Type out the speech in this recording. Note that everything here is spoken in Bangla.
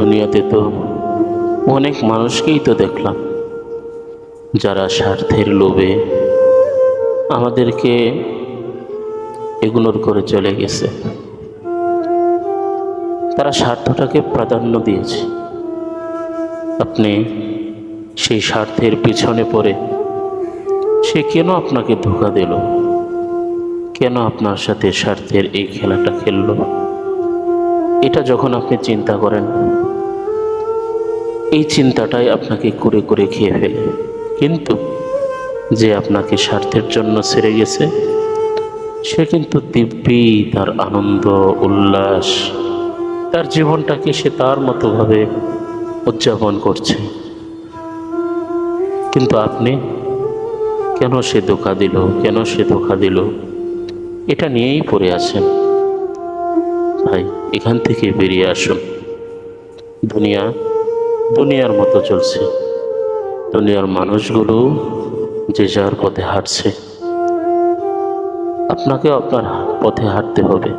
দুনিয়াতে তো অনেক মানুষকেই তো দেখলাম যারা স্বার্থের লোভে আমাদেরকে ইগনোর করে চলে গেছে। তারা স্বার্থটাকে প্রাধান্য দিয়েছে। আপনি সেই স্বার্থের পিছনে পড়ে সে কেন আপনাকে ধোঁকা দিল, কেন আপনার সাথে স্বার্থের এই খেলাটা খেলল, এটা যখন আপনি চিন্তা করেন, এই চিন্তাটাই আপনাকে করে করে খেয়ে ফেলে। কিন্তু যে আপনাকে স্বার্থের জন্য ছেড়ে গেছে সে কিন্তু দিব্যি তার আনন্দ উল্লাস, তার জীবনটাকে সে তার মতোভাবে উদযাপন করছে। কিন্তু আপনি কেন সে ধোঁকা দিল, কেন সে ধোঁকা দিল, এটা নিয়েই পড়ে আছেন। ভাই, এখান থেকে বেরিয়ে আসুন। দুনিয়া দুনিয়ার মতো চলছে, দুনিয়ার মানুষগুলো যে যার পথে হাঁটছে, আপনাকেও আপনার পথে হাঁটতে হবে।